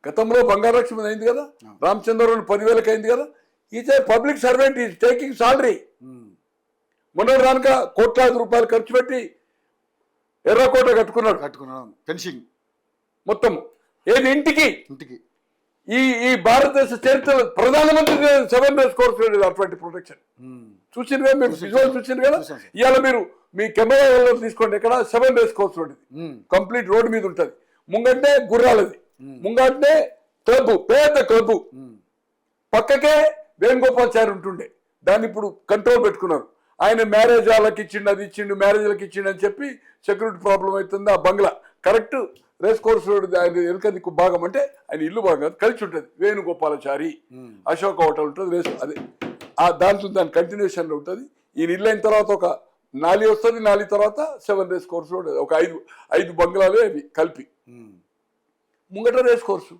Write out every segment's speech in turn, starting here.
గతంలో బంగారు లక్ష్మి అయింది కదా, రామచంద్రరావు 10,000కి అయింది కదా. Is a public servant, is taking salary. మొన్న రానుక కోట్లాది రూపాయలు ఖర్చు పెట్టి ఎర్రకోట కట్టుకున్నాడు. ఫెన్సింగ్ మొత్తం ఏది ఇంటికి. ఈ భారతదేశ చరిత్రలో ప్రధానమంత్రి 7 days కోర్స్ అటువంటి ప్రొటెక్షన్ చూసింది కదా, మీరు విజువల్ చూసింది కదా. ఇవాళ మీరు మీ కెమెరా తీసుకోండి, ఇక్కడ 7 days కోర్స్ ఉంటుంది, కంప్లీట్ రోడ్డు మీద ఉంటుంది. ముంగంటే గుర్రాలది, ముంగంటే క్లబ్, పేద క్లబ్, పక్కకే వేణుగోపాల్చారి ఉంటుండే, దాన్ని ఇప్పుడు కంట్రోల్ పెట్టుకున్నారు. ఆయన మ్యారేజ్ వాళ్ళకి ఇచ్చిండు, అది ఇచ్చిండు, మ్యారేజ్లకు ఇచ్చిండు అని చెప్పి సెక్యూరిటీ ప్రాబ్లం అవుతుంది. ఆ బంగ్లా కరెక్ట్ రేస్ కోర్స్ రోడ్ ఆయన వెనుక దిక్కు భాగం, అంటే ఆయన ఇల్లు భాగం కలిసి ఉంటుంది. వేణుగోపాలాచారి అశోక్ హోటల్ ఉంటుంది, రేస్ అదే దాంట్లో దాని కంటిన్యూషన్లో ఉంటుంది. ఈయన ఇల్లు అయిన తర్వాత ఒక నాలి వస్తుంది, నాలి తర్వాత 7 days కోర్స్ రోడ్, ఒక ఐదు బంగ్లాలు అవి కలిపి ముంగట రేస్ కోర్సు.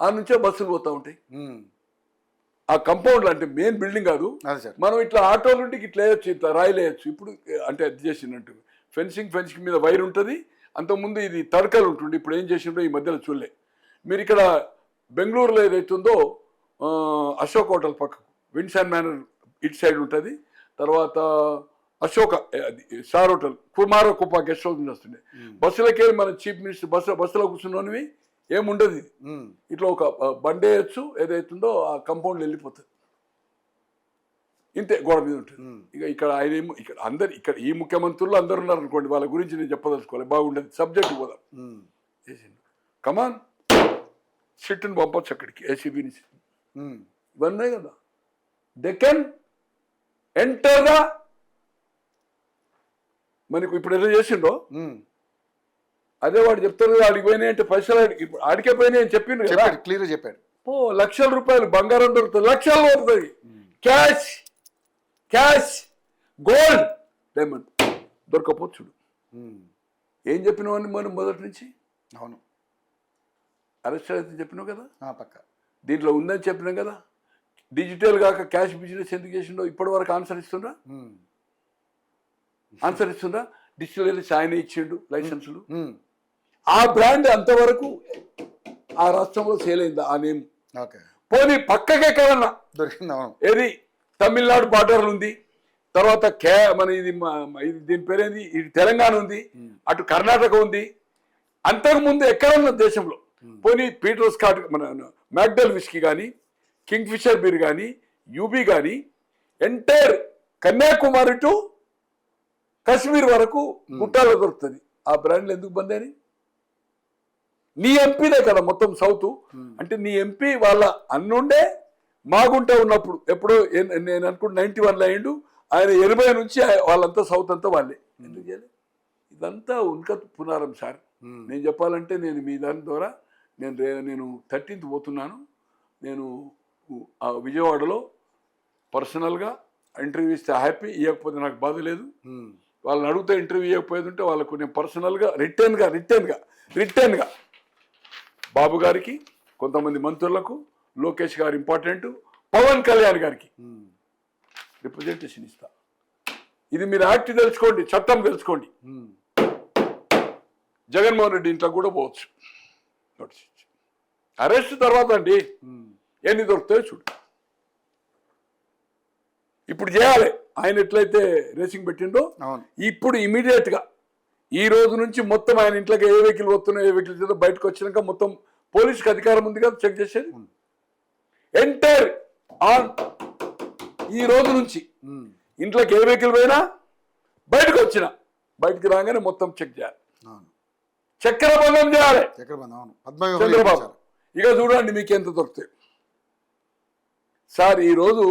ఆ నుంచే బస్సులు పోతూ ఉంటాయి. ఆ కంపౌండ్లో అంటే మెయిన్ బిల్డింగ్ కాదు, మనం ఇట్లా ఆటోల నుండి ఇట్లా వేయచ్చు, ఇట్లా రాయిలు వేయచ్చు. ఇప్పుడు అంటే అది చేసినట్టు ఫెన్సింగ్ మీద వైర్ ఉంటుంది. అంతకుముందు ఇది తడకలు ఉంటుండే, ఇప్పుడు ఏం చేసిండో ఈ మధ్యలో చూడలే. మీరు ఇక్కడ బెంగళూరులో ఏదైతుందో అశోక్ హోటల్ పక్కకు విన్సాన్ మేనర్ ఇటు సైడ్ ఉంటుంది. తర్వాత అశోక స్టార్ హోటల్, కుమార కుప్ప గెస్ట్ హౌస్ నుంచి వస్తుండే. బస్సులకే మన చీఫ్ మినిస్టర్ బస్సులో కూర్చున్నవి ఏముండదు. ఇట్లా ఒక బండి వేయచ్చు, ఏదైతుందో ఆ కంపౌండ్లో వెళ్ళిపోతుంది. ఇంతే, గోడ మీద ఉంటుంది. ఇక ఇక్కడ ఆయన ఇక్కడ అందరు ఇక్కడ ఈ ముఖ్యమంత్రులు అందరు ఉన్నారు అనుకోండి, వాళ్ళ గురించి నేను చెప్పదలుచుకోవాలి, బాగుండదు. సబ్జెక్ట్ పోదాం. చేసిండు కమాన్ సిట్ని పంపచ్చు అక్కడికి, ఏసీబీ నుంచి. ఇవన్నీ కదా దే కెన్ ఎంటర్ ద. మనకు ఇప్పుడు ఏదో చేసిండో అదే వాడు చెప్తారు, ఆడికి పోయినాయి అంటే పైసలు ఆడికే పోయినాయి అని చెప్పిండు కదా, క్లియర్ చెప్పాడు. లక్షల రూపాయలు బంగారం దొరుకుతుంది, లక్షలు దొరుకుతుంది. క్యాష్ గోల్డ్ డైమండ్ దొరకపోతే చూడు. ఏం చెప్పినావని మనం మొదటి నుంచి. అవును, అరెస్ట్ అయితే చెప్పినావు కదా, పక్క దీంట్లో ఉందని చెప్పినాం కదా. డిజిటల్ కాక క్యాష్ బిజినెస్ ఎందుకు చేసిండో ఇప్పటి వరకు ఆన్సర్ ఇస్తుండ్రా? డిజిటల్ ఆయన ఇచ్చిండు లైసెన్సులు. ఆ బ్రాండ్ అంతవరకు ఆ రాష్ట్రంలో సేల్ అయిందా ఆ నేమ్? పోనీ పక్కకి ఎక్కడన్నా దొరికిందా? ఏది తమిళనాడు బార్డర్లు ఉంది, తర్వాత మన ఇది దీని పేరేంది, ఇది తెలంగాణ ఉంది, అటు కర్ణాటక ఉంది. అంతకుముందు ఎక్కడన్నా దేశంలో పోనీ పీటర్ స్కాట్ మన మ్యాక్డల్ విస్కీ కానీ, కింగ్ ఫిషర్ బీర్ కానీ, యూబీ కానీ, ఎంటైర్ కన్యాకుమారి టు కశ్మీర్ వరకు గుట్టాలో దొరుకుతుంది. ఆ బ్రాండ్లు ఎందుకు బంద్ అని? నీ ఎంపీనే కదా మొత్తం సౌత్. అంటే నీ ఎంపీ వాళ్ళ అన్నుండే మాగుంట ఉన్నప్పుడు, ఎప్పుడో నేను అనుకుంటు 91లో అయిండు ఆయన, 80 నుంచి వాళ్ళంతా సౌత్ అంతా వాళ్ళే. ఎందుకు చేయలేదు? ఇదంతా ఉన్కత్ పునారం సార్. నేను చెప్పాలంటే నేను మీ దాని ద్వారా నేను 13th పోతున్నాను. నేను విజయవాడలో పర్సనల్గా ఇంటర్వ్యూ ఇస్తే హ్యాపీ, ఇవ్వకపోతే నాకు బాధ లేదు. వాళ్ళని అడిగితే ఇంటర్వ్యూ ఇవ్వకపోయేది ఉంటే వాళ్ళకు నేను పర్సనల్గా రిటర్న్గా బాబు గారికి, కొంతమంది మంత్రులకు, లోకేష్ గారు ఇంపార్టెంట్, పవన్ కళ్యాణ్ గారికి రిప్రజెంటేషన్ ఇస్తా. ఇది మీరు యాక్ట్ తెలుసుకోండి, చట్టం తెలుసుకోండి. జగన్మోహన్ రెడ్డి ఇంట్లో కూడా పోవచ్చు. నోటీస్ ఇచ్చి అరెస్ట్ తర్వాత అండి ఎన్ని దొరుకుతాయో చూడు. ఇప్పుడు చేయాలి. ఆయన ఎట్లయితే రేసింగ్ పెట్టిండో ఇప్పుడు ఇమీడియట్గా ఈ రోజు నుంచి మొత్తం ఆయన ఇంట్లోకి ఏ వెహికల్ వస్తున్నాయో, ఏ వెహికల్ చేద్దాం, బయటకు వచ్చినాక మొత్తం పోలీసుకి అధికారం ఉంది కదా చెక్ చేసేది. ఎంటైర్ ఆన్ ఈ రోజు నుంచి ఇంట్లోకి ఏ వెహికల్ పోయినా, బయటకు వచ్చినా, బయటకు రాగానే మొత్తం చెక్ చేయాలి, చక్రబంధం చేయాలి. చంద్రబాబు ఇక చూడండి మీకు ఎంత దొరుకుతాయి సార్. ఈరోజు